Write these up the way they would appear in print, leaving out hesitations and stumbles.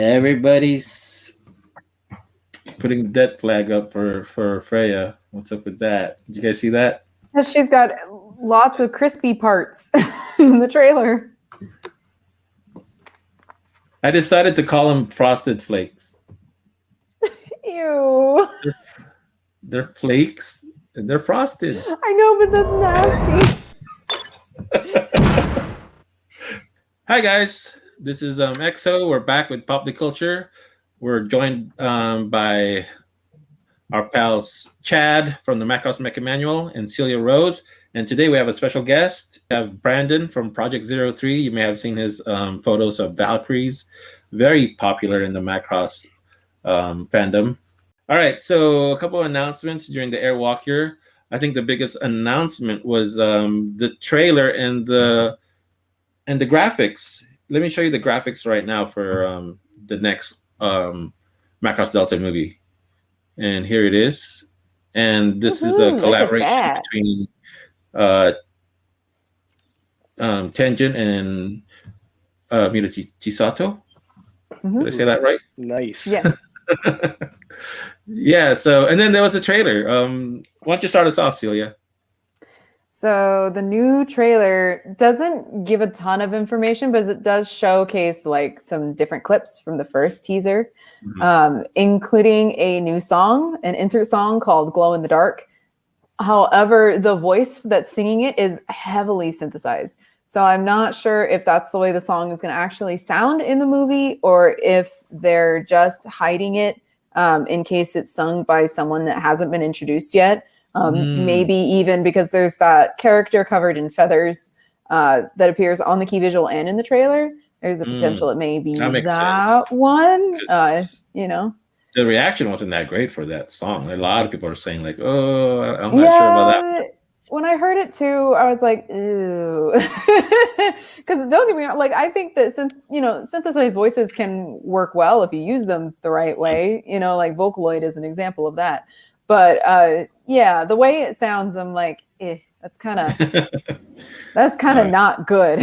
Everybody's putting the death flag up for Freya. What's up with that? Did you guys see that? She's got lots of crispy parts in the trailer. I decided to call them frosted flakes. Ew. They're, they're flakes and they're frosted. I know, but that's nasty. Hi guys, this is EXO. We're back with Pop the Culture. We're joined by our pals Chad from the Macross Mecha Manual and Celia Rose. And today we have a special guest. We have Brandon from Project 03. You may have seen his photos of Valkyries, very popular in the Macross fandom. All right, so a couple of announcements during the Airwalk here. I think the biggest announcement was the trailer and the graphics. Let me show you the graphics right now for the next Macross Delta movie. And here it is. And this is a collaboration between Tenjin and Mira Chisato. Did I say that right? Nice. Yes. Yeah, so, and then there was a trailer. Why don't you start us off, Celia? So the new trailer doesn't give a ton of information, but it does showcase like some different clips from the first teaser, including a new song, an insert song called Glow in the Dark. However, the voice that's singing it is heavily synthesized. So I'm not sure if that's the way the song is going to actually sound in the movie, or if they're just hiding it in case it's sung by someone that hasn't been introduced yet. Maybe even because there's that character covered in feathers that appears on the key visual and in the trailer. There's a potential it may be that one. You know, the reaction wasn't that great for that song. A lot of people are saying like, "Oh, I'm not sure about that." When I heard it too, I was like, "Ew," because don't get me wrong. Like, I think that synthesized voices can work well if you use them the right way. You know, like Vocaloid is an example of that. But yeah, the way it sounds, I'm like, that's kind of not good,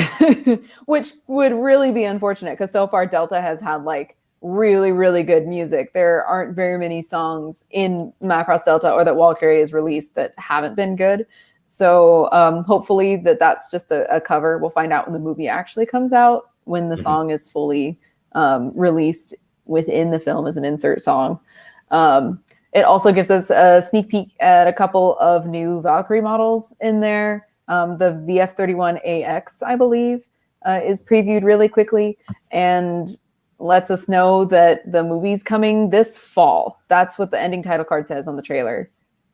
which would really be unfortunate because so far Delta has had like really, really good music. There aren't very many songs in Macross Delta or that Valkyrie has released that haven't been good. So hopefully that's just a cover. We'll find out when the movie actually comes out, when the song is fully released within the film as an insert song. It also gives us a sneak peek at a couple of new Valkyrie models in there. The VF31AX, I believe, is previewed really quickly and lets us know that the movie's coming this fall. That's what the ending title card says on the trailer,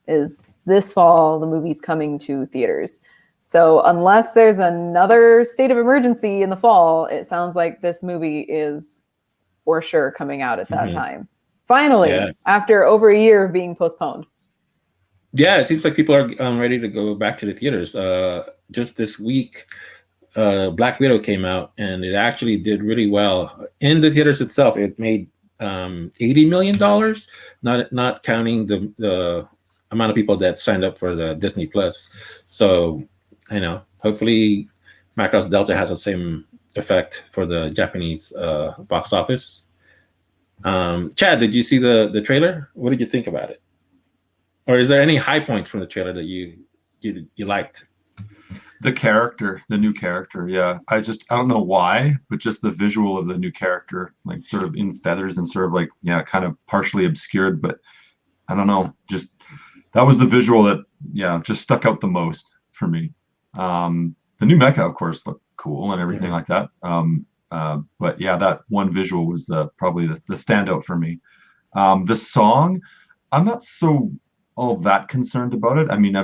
is this fall, the movie's coming to theaters. So unless there's another state of emergency in the fall, it sounds like this movie is for sure coming out at that time. Finally, after over a year of being postponed. Yeah, it seems like people are ready to go back to the theaters. Just this week, Black Widow came out, and it actually did really well in the theaters itself. It made $80 million, not counting the amount of people that signed up for the Disney Plus. So, hopefully, Macross Delta has the same effect for the Japanese box office. Chad, did you see the trailer? What did you think about it? Or is there any high points from the trailer that you liked? The new character, yeah. I don't know why, but just the visual of the new character, like sort of in feathers and sort of like, kind of partially obscured, but I don't know, just that was the visual that, just stuck out the most for me. The new mecha, of course, looked cool and everything like that. But yeah, that one visual was probably the standout for me. The song, I'm not so all that concerned about it. I mean,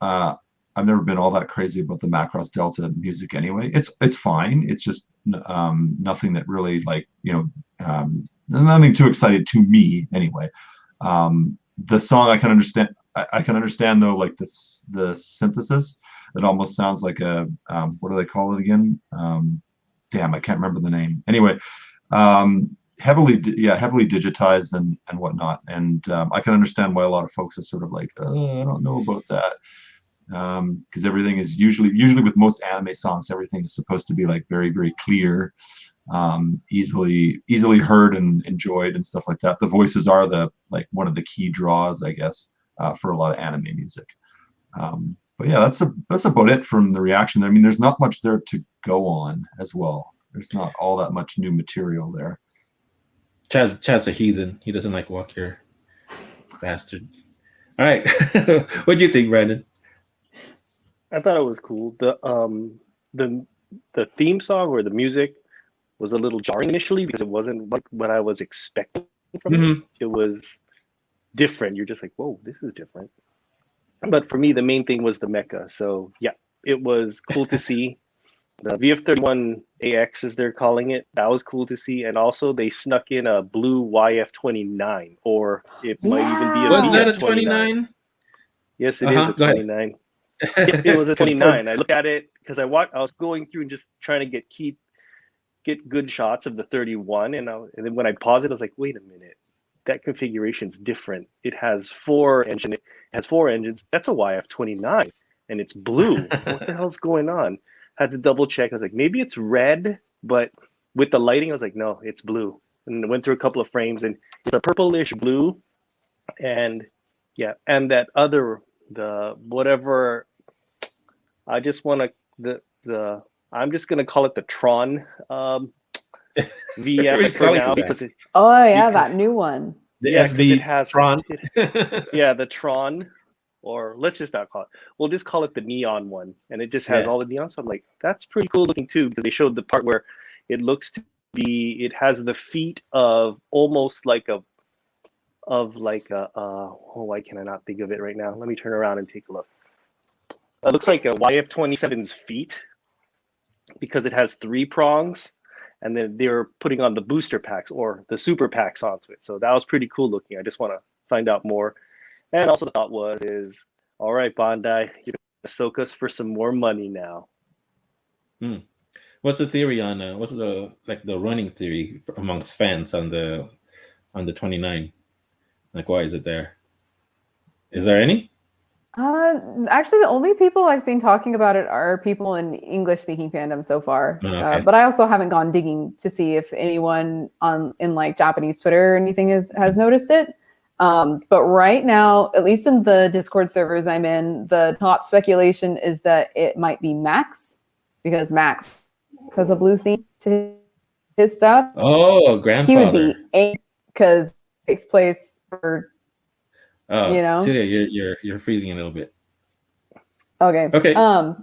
I've never been all that crazy about the Macross Delta music anyway. It's fine. It's just nothing that really nothing too excited to me anyway. The song I can understand. I can understand though, like the synthesis. It almost sounds like a what do they call it again? Damn, I can't remember the name. Anyway, heavily digitized and whatnot. And I can understand why a lot of folks are sort of like, I don't know about that. Because everything is usually with most anime songs, everything is supposed to be like very, very clear. easily heard and enjoyed and stuff like that. The voices are one of the key draws, I guess, for a lot of anime music. But yeah, that's about it from the reaction. I mean, there's not much there to go on as well. There's not all that much new material there. Chad's a heathen. He doesn't like walk here, bastard. All right, what do you think, Brandon? I thought it was cool. The theme song or the music was a little jarring initially because it wasn't like what I was expecting from it. It was different. You're just like, whoa, this is different. But for me, the main thing was the mecha. So yeah, it was cool to see. The VF-31AX, as they're calling it, that was cool to see. And also they snuck in a blue YF-29, or it might even be a Was that a VF-29. 29? Yes, it is a 29. It was a 29. I looked at it because I was going through and just trying to get good shots of the 31, and then when I paused it, I was like, wait a minute, that configuration's different. It has four engines. That's a YF-29, and it's blue. What the hell's going on? Had to double check. I was like, maybe it's red, but with the lighting, I was like, no, it's blue. And I went through a couple of frames, and it's a purplish blue, and yeah, and that other whatever. I just want to I'm just gonna call it the Tron VF for now because that new one. The SD it has Tron. The Tron, or let's just not call it. We'll just call it the neon one, and it just has all the neon. So I'm like, that's pretty cool looking too, because they showed the part where it looks to be. It has the feet of almost like a. Why can I not think of it right now? Let me turn around and take a look. It looks like a YF-27's feet because it has 3 prongs, and then they're putting on the booster packs or the super packs onto it. So that was pretty cool looking. I just want to find out more. And also the thought is, all right, Bandai, you're going to soak us for some more money now. What's the theory on what's the running theory amongst fans on the 29? Like, why is it there? Is there any? Actually, the only people I've seen talking about it are people in English-speaking fandom so far. Okay. But I also haven't gone digging to see if anyone in like Japanese Twitter or anything has noticed it. But right now, at least in the Discord servers I'm in, the top speculation is that it might be Max, because Max has a blue theme to his stuff. Oh, grandfather. He would be 8 because it takes place for. Celia, you're freezing a little bit. Okay.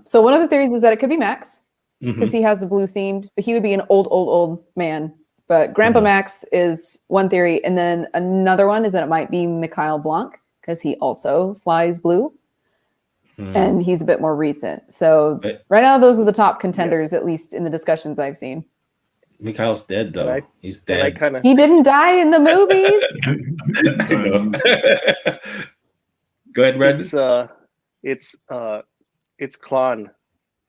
So one of the theories is that it could be Max because he has the blue themed, but he would be an old man. But Grandpa Max is one theory, and then another one is that it might be Mikhail Blanc because he also flies blue, and he's a bit more recent. So right now, those are the top contenders, at least in the discussions I've seen. Mikhail's dead though. He's dead. He didn't die in the movies. Go ahead, Red. It's Klon.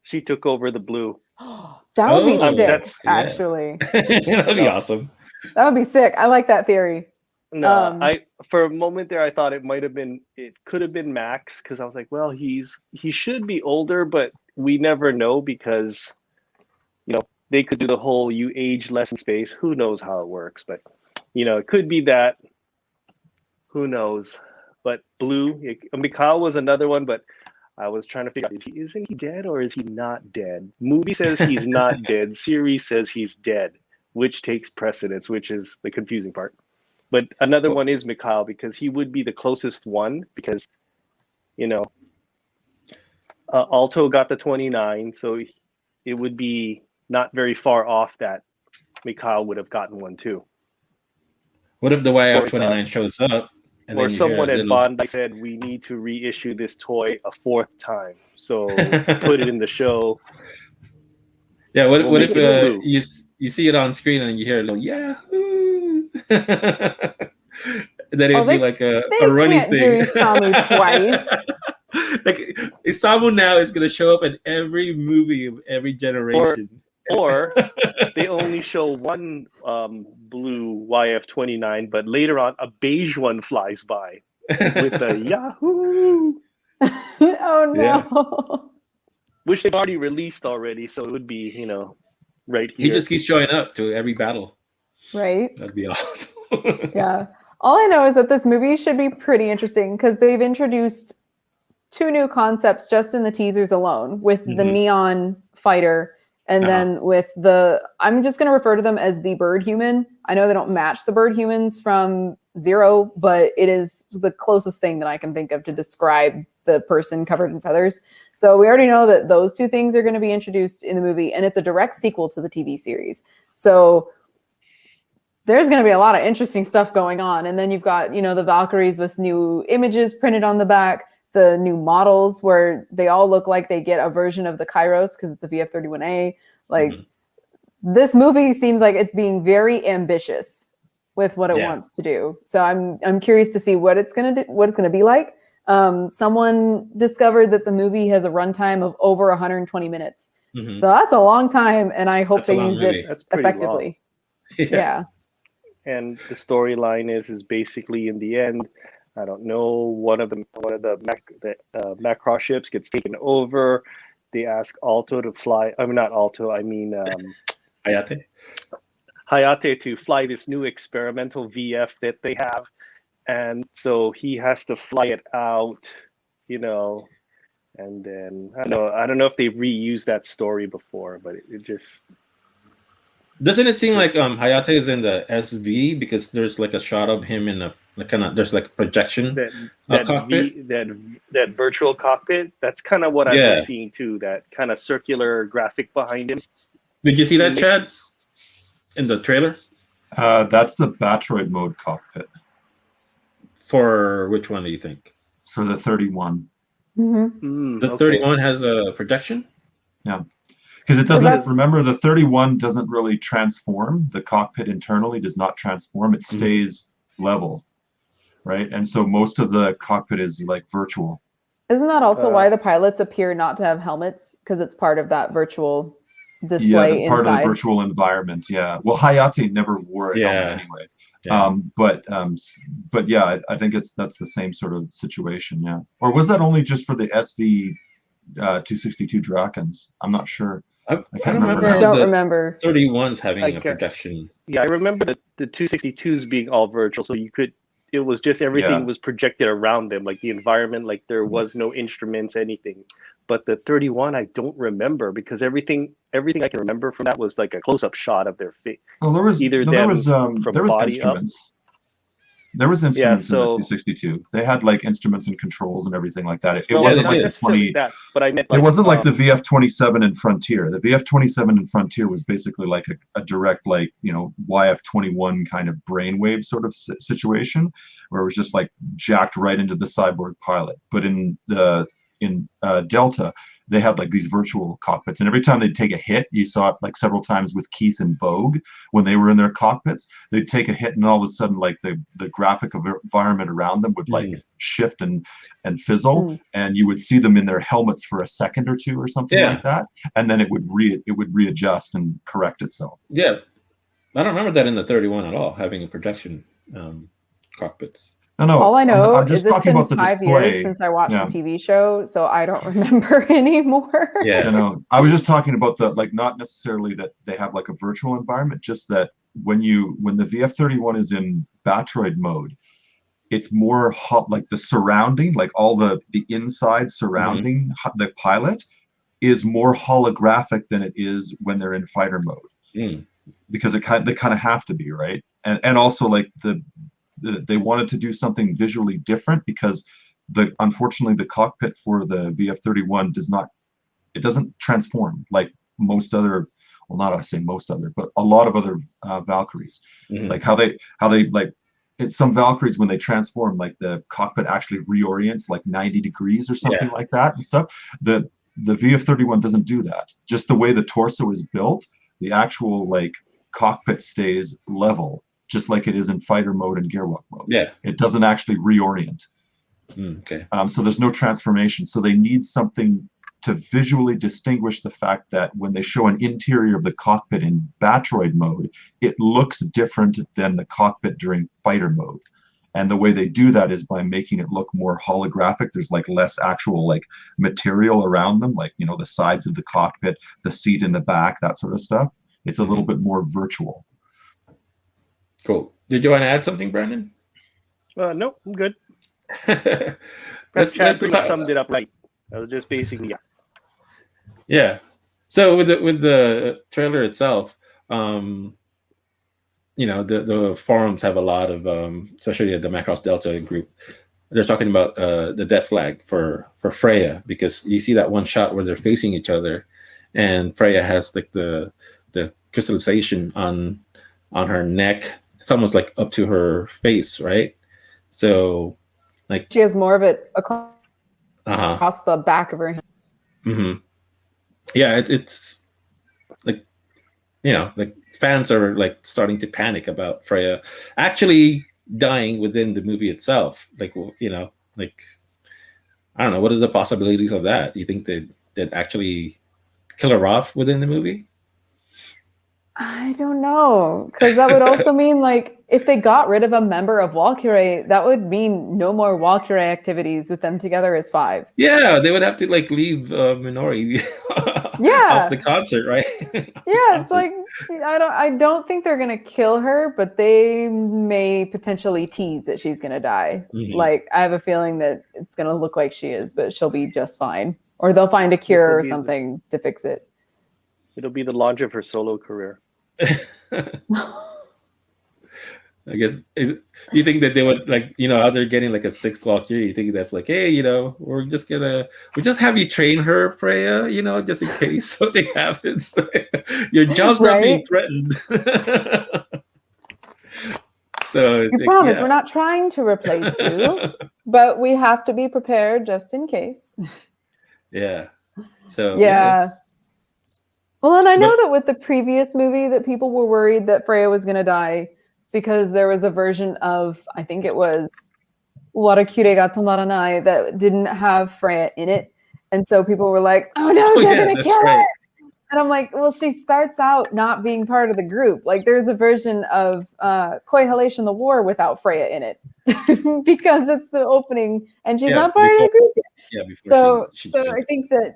She took over the blue. That would be sick, actually. That'd be awesome. That would be sick. I like that theory. No, for a moment there I thought it could have been Max, because I was like, well, he should be older, but we never know because they could do the whole you age less in space. Who knows how it works? But it could be that. Who knows? But blue, Mikhail was another one, but I was trying to figure out, isn't he dead or is he not dead? Movie says he's not dead. Series says he's dead. Which takes precedence, which is the confusing part. But another one is Mikhail, because he would be the closest one, because Alto got the 29, so it would be not very far off that Mikhail would have gotten one too. What if the YF-29 shows up? Or someone at Bandai said, we need to reissue this toy a 4th time. So put it in the show. Yeah, what if you see it on screen and you hear a little Yahoo? Then it would be like a running thing. Do Samu twice. Like Samu now is going to show up in every movie of every generation. Or they only show one blue YF-29, but later on a beige one flies by with a Yahoo. Oh no! Yeah. Which they've already released already, so it would be right He here. just keeps showing up to every battle. Right? That'd be awesome. Yeah. All I know is that this movie should be pretty interesting because they've introduced 2 new concepts just in the teasers alone, with the neon fighter and then with I'm just going to refer to them as the bird human. I know they don't match the bird humans from Zero, but it is the closest thing that I can think of to describe the person covered in feathers. So we already know that those 2 things are going to be introduced in the movie, and it's a direct sequel to the TV series. So there's going to be a lot of interesting stuff going on. And then you've got, the Valkyries with new images printed on the back, the new models where they all look like they get a version of the Kairos because it's the VF-31A. Like, this movie seems like it's being very ambitious with what it wants to do. So I'm curious to see what it's going to do, what it's going to be like. Someone discovered that the movie has a runtime of over 120 minutes. So that's a long time, and I hope they use it effectively. Yeah. And the storyline is basically, in the end, I don't know, one of the Macross ships gets taken over. They ask Alto to fly. I mean, not Alto. I mean Hayate to fly this new experimental VF that they have, and so he has to fly it out, And then I don't know if they've reused that story before, but it just. Doesn't it seem like Hayate is in the SV because there's like a shot of him in there's like a projection cockpit? that virtual cockpit. That's kind of what I was seeing too. That kind of circular graphic behind him. Did you see that, Chad? In the trailer? That's the Batroid mode cockpit. For which one do you think? For the 31. The 31 has a projection? Yeah. Because it doesn't, remember, the 31 doesn't really transform. The cockpit internally does not transform. It stays level, right? And so most of the cockpit is like virtual. Isn't that also why the pilots appear not to have helmets? Because it's part of that virtual display part inside. of the virtual environment, yeah. Well, Hayate never wore a helmet anyway. But yeah, I think that's the same sort of situation, yeah. Or was that only just for the SV 262 Drakens? I'm not sure. I don't remember. I don't remember. 31's having a projection. Yeah, I remember the 262s being all virtual, so it was just everything was projected around them, like the environment, like there was no instruments, anything. But the 31, I don't remember, because everything I can remember from that was like a close-up shot of their face. Well, there was instruments. There was instruments in the 262. They had like instruments and controls and everything like that. It wasn't like the 20. But I meant it wasn't like the VF-27 in Frontier. The VF-27 in Frontier was basically like a direct, like, YF-21 kind of brainwave sort of situation, where it was just like jacked right into the cyborg pilot. But in Delta, they had like these virtual cockpits, and every time they'd take a hit, you saw it like several times with Keith and Bogue when they were in their cockpits. They'd take a hit, and all of a sudden, like the graphic environment around them would like shift and fizzle, and you would see them in their helmets for a second or two or something like that, and then it would readjust and correct itself. Yeah, I don't remember that in the 31 at all, having a projection cockpits. No. All I know I'm just is it's talking been about the 5 display. years since I watched the TV show, so I don't remember anymore. Yeah. I was just talking about not necessarily that they have like a virtual environment, just that when the VF-31 is in Batroid mode, it's more hot, like the surrounding, like all the inside surrounding the pilot is more holographic than it is when they're in fighter mode. Because they kind of have to be, right? And also like they wanted to do something visually different, because unfortunately the cockpit for the VF-31 doesn't transform like most other, well, not I say most other, but a lot of other Valkyries. Like how they like some Valkyries, when they transform, like the cockpit actually reorients like 90 degrees or something like that and stuff. The VF-31 doesn't do that. Just the way the torso is built, the actual like cockpit stays level, just like it is in fighter mode and gearwalk mode. Yeah. It doesn't actually reorient. Okay. So there's no transformation. So they need something to visually distinguish the fact that when they show an interior of the cockpit in Batroid mode, it looks different than the cockpit during fighter mode. And the way they do that is by making it look more holographic. There's like less actual like material around them, like, the sides of the cockpit, the seat in the back, that sort of stuff. it's a little bit more virtual. Cool. Did you want to add something, Brandon? No, I'm good. let's Chad pretty much summed it up right. That was just basically yeah. So with the trailer itself, the forums have a lot of, especially the Macross Delta group, they're talking about the death flag for Freya, because you see that one shot where they're facing each other, and Freya has like the crystallization on her neck. It's almost like up to her face, right? So, like she has more of it across the back of her hand. Mm-hmm. Yeah, it's like, like fans are like starting to panic about Freya actually dying within the movie itself. Like, like, I don't know, what are the possibilities of that? You think they'd actually kill her off within the movie? I don't know, because that would also mean, like, if they got rid of a member of Valkyrie, that would mean no more Valkyrie activities with them together as 5. Yeah, they would have to like leave Minori off the concert, right? It's like, I don't think they're gonna kill her, but they may potentially tease that she's gonna die. Mm-hmm. Like, I have a feeling that it's gonna look like she is, but she'll be just fine, or they'll find a cure or something to fix it. It'll be the launch of her solo career. I guess, you think that they would, like, how they're getting like a 6th Valkyrie? You think that's like, hey, we'll just have you train her, Freya, just in case something happens. Your job's not being threatened. So I promise we're not trying to replace you, but we have to be prepared just in case. Yeah. So well, and I know that with the previous movie that people were worried that Freya was going to die, because there was a version of, I think it was Warakure ga Tomaranai, that didn't have Freya in it. And so people were like, oh no, they're going to kill her. And I'm like, well, she starts out not being part of the group. Like, there's a version of Koi Halation the War without Freya in it because it's the opening and she's not part of the group yet. Yeah, so I think that,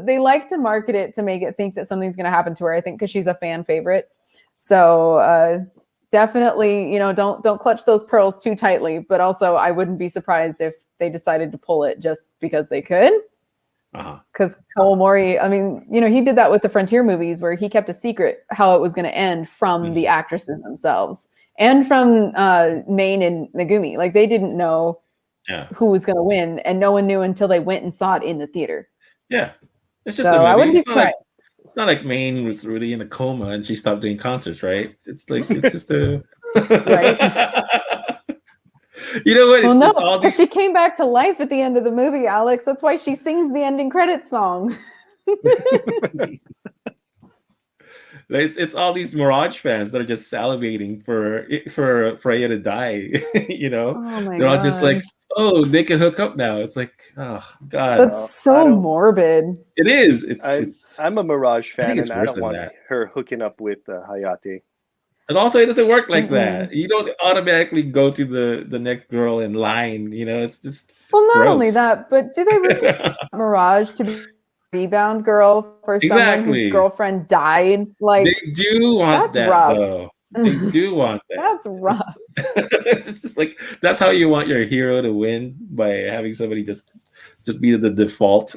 they like to market it to make it think that something's going to happen to her, I think, because she's a fan favorite. So definitely, don't clutch those pearls too tightly. But also, I wouldn't be surprised if they decided to pull it just because they could. Because Kawamori, I mean, he did that with the Frontier movies, where he kept a secret how it was going to end from the actresses themselves and from Main and Megumi. Like, they didn't know who was going to win, and no one knew until they went and saw it in the theater. Yeah, it's just. So I wouldn't be surprised. It's not like Main was really in a coma and she stopped doing concerts, right? It's like, it's just a right. You know what? Well, no, because she came back to life at the end of the movie, Alex. That's why she sings the ending credits song. It's all these Mirage fans that are just salivating for Freya to die. Oh my They're all just like, oh, they can hook up now. It's like, oh god, that's so morbid. It is. I'm a Mirage fan, and I don't want her hooking up with Hayate. And also, it doesn't work like that. You don't automatically go to the next girl in line. It's just not only that, but do they really Mirage to be rebound girl for someone whose girlfriend died? Like, they do want that, rough. Though. They do want that. That's rough. It's just like, that's how you want your hero to win, by having somebody just be the default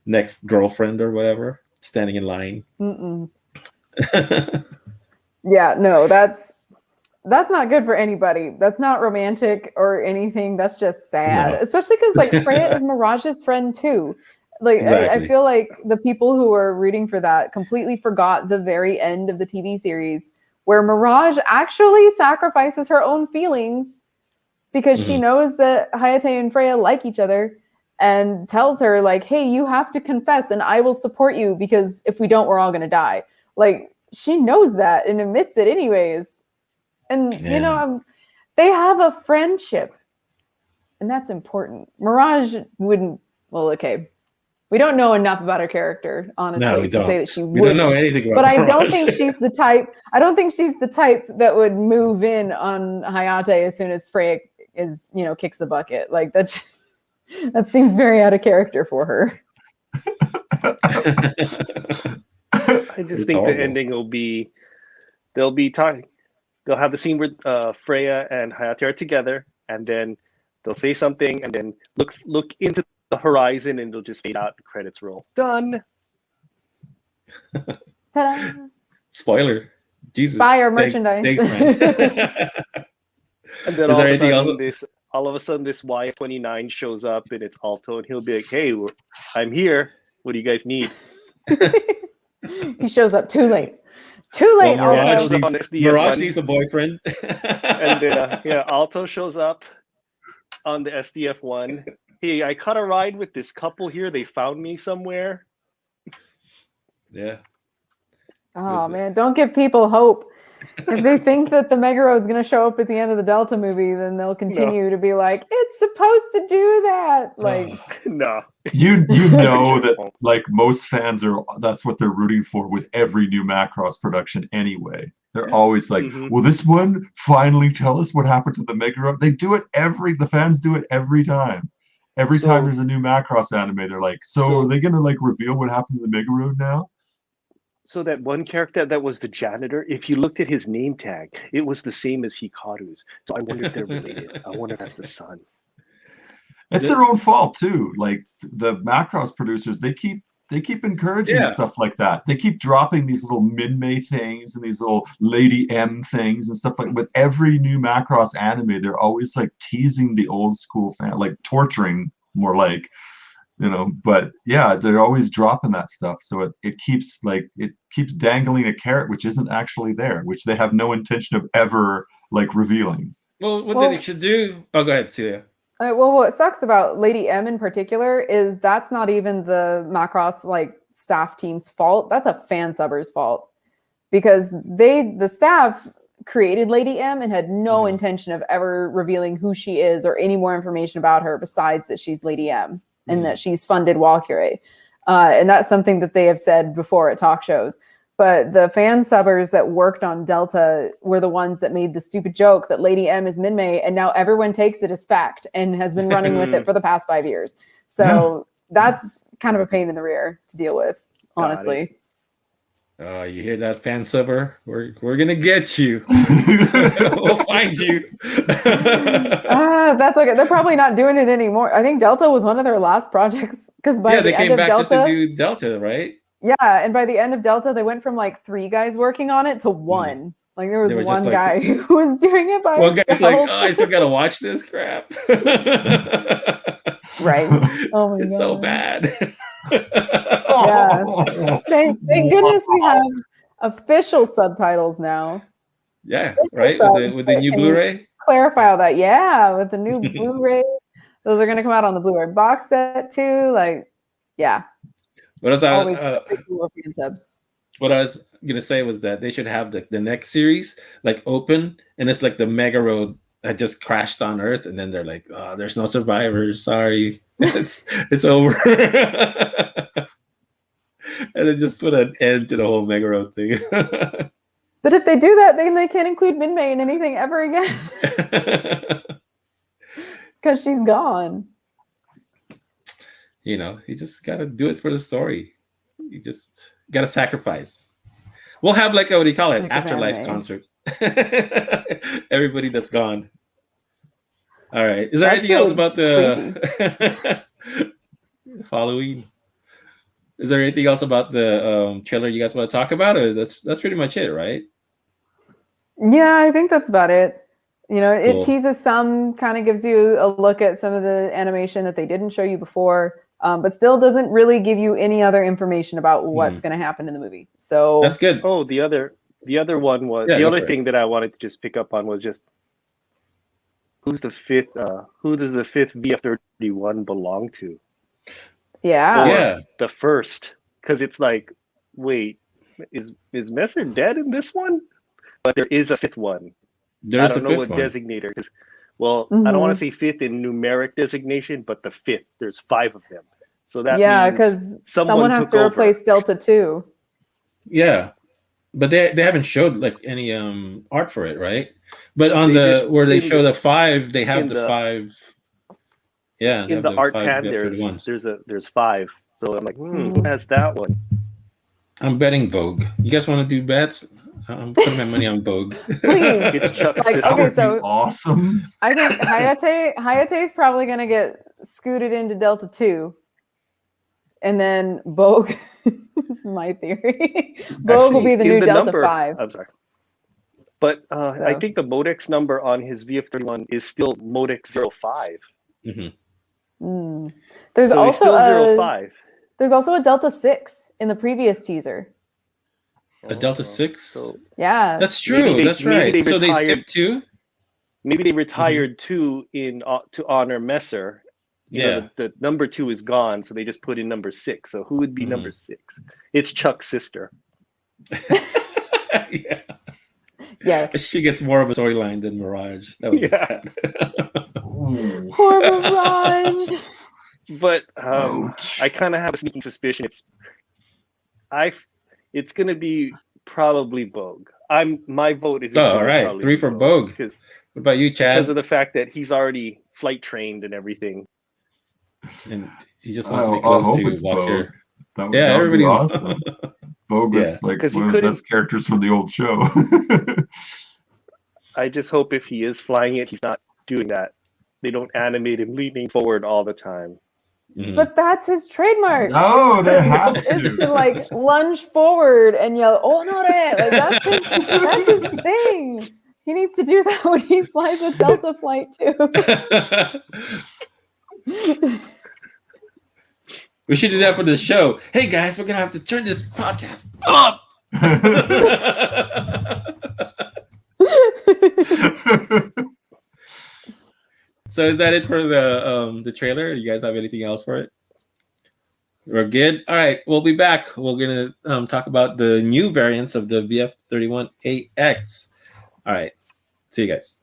next girlfriend or whatever, standing in line. Yeah, no, that's not good for anybody. That's not romantic or anything. That's just sad, especially because, like, Freya is Mirage's friend too. Like, exactly. I feel like the people who were rooting for that completely forgot the very end of the TV series, where Mirage actually sacrifices her own feelings because she knows that Hayate and Freya like each other, and tells her, like, hey, you have to confess and I will support you, because if we don't, we're all going to die. Like, she knows that and admits it anyways. And, they have a friendship, and that's important. Mirage wouldn't, well, okay. We don't know enough about her character, honestly, to say that she would. We don't know anything about But Mirage. I don't think she's the type that would move in on Hayate as soon as Freya kicks the bucket. Like, that seems very out of character for her. I just think the ending will be they'll have the scene where Freya and Hayate are together, and then they'll say something, and then look into the horizon, and they'll just fade out. The credits roll. Done. Ta-da! Spoiler. Jesus. Buy our merchandise. Thanks, man. And then Is there anything else? All of a sudden, this Y29 shows up, and it's Alto, and he'll be like, "Hey, I'm here. What do you guys need?" He shows up too late. Too late. Well, Alto. Mirage needs a boyfriend. And then, Alto shows up on the SDF one. Hey, I caught a ride with this couple here. They found me somewhere. Yeah. Oh man, don't give people hope. If they think that the Mega Road's going to show up at the end of the Delta movie, then they'll continue to be like, it's supposed to do that. Like, no. You know that like most fans that's what they're rooting for with every new Macross production anyway. They're always like, will this one finally tell us what happened to the Mega Road? They do it the fans do it every time. Every time there's a new Macross anime, they're like, so are they going to like reveal what happened to the Mega Road now? So that one character that was the janitor, if you looked at his name tag, it was the same as Hikaru's. So I wonder if they're related. I wonder if that's the son. It's their own fault too. Like the Macross producers, they keep encouraging stuff like that. They keep dropping these little Minmay things and these little Lady M things and stuff like. With every new Macross anime, they're always like teasing the old school fan, like torturing, more like. But yeah, they're always dropping that stuff, so it keeps dangling a carrot which isn't actually there, which they have no intention of ever like revealing. Well, what they should do? Oh, go ahead, Celia. Well, what sucks about Lady M in particular is that's not even the Macross like staff team's fault. That's a fan subber's fault, because the staff created Lady M and had no intention of ever revealing who she is or any more information about her besides that she's Lady M. And that she's funded Walkure. And that's something that they have said before at talk shows. But the fan subbers that worked on Delta were the ones that made the stupid joke that Lady M is Minmay, and now everyone takes it as fact and has been running with it for the past 5 years. So that's kind of a pain in the rear to deal with, honestly. You hear that, fan subber? We're gonna get you. We'll find you. That's okay. They're probably not doing it anymore. I think Delta was one of their last projects, because by the end of Delta, they came back just to do Delta, right? Yeah, and by the end of Delta, they went from like 3 guys working on it to 1. Like there was one guy who was doing it by himself. One guy's like, I still gotta watch this crap. Right. Oh my God. So bad. Yeah. Thank goodness we have official subtitles now. Yeah, right. With the new Blu-ray. Clarify all that. Yeah, with the new Blu-ray. Those are gonna come out on the Blu-ray box set too. Like, yeah. What is that? Always fan subs. What I was gonna say was that they should have the next series like open, and it's like the Mega Road that just crashed on Earth, and then they're like, "Oh, there's no survivors. Sorry, it's over." And then just put an end to the whole Mega Road thing. But if they do that, then they can't include Minmay in anything ever again, because she's gone. You just gotta do it for the story. You just gotta sacrifice. We'll have like what do you call it? Afterlife concert. Everybody that's gone. All right. Is there anything else about the Halloween? Is there anything else about the trailer you guys want to talk about, or that's pretty much it, right? Yeah, I think that's about it. Cool. It teases some, kind of gives you a look at some of the animation that they didn't show you before, but still doesn't really give you any other information about what's going to happen in the movie. So that's good. Oh, the other one was the other thing that I wanted to just pick up on was just who does the fifth VF-31 belong to? Yeah. Or the first, because it's like, wait, is Messer dead in this one? But there is a 5th one. I don't know what designator, because I don't want to say 5th in numeric designation, but the 5th. There's 5 of them. So that means because someone has to replace Delta 2. Yeah, but they haven't showed like any art for it, right? But on they show the 5, they have the 5. Yeah, in the art pad there's 5. So I'm like, who has that one? I'm betting Vogue. You guys want to do bets? I'm putting my money on Vogue. Please. It's Chuck's Like, sister. That okay, would so be awesome. I think Hayate is probably gonna get scooted into Delta 2. And then Vogue, this is my theory. Vogue will be the in new Delta number, 5. I'm sorry. But I think the Modex number on his VF-31 is still Modex 05. Mm-hmm. There's So also still 05. There's also a Delta 6 in the previous teaser. A Delta 6? So Yeah. That's true. That's right. So they skipped 2? Maybe they retired 2 in to honor Messer. You know, the number 2 is gone, so they just put in number 6. So who would be number 6? It's Chuck's sister. Yeah. Yes. She gets more of a storyline than Mirage. That would be sad. Poor Mirage. But I kind of have a sneaking suspicion it's going to be probably Vogue. My vote is. All right, 3 for Vogue. What about you, Chad? Because of the fact that he's already flight trained and everything. And he just wants to be close to Walker. That would be awesome. Vogue is like one of the best characters from the old show. I just hope if he is flying it, he's not doing that. They don't animate him leaning forward all the time. Mm-hmm. But that's his trademark. No, they have to like lunge forward and yell, "Oh no!" Like that's his thing. He needs to do that when he flies a Delta flight too. We should do that for the show. Hey guys, we're gonna have to turn this podcast up. So is that it for the trailer? You guys have anything else for it? We're good. All right, we'll be back. We're gonna talk about the new variants of the VF-31AX. All right, see you guys.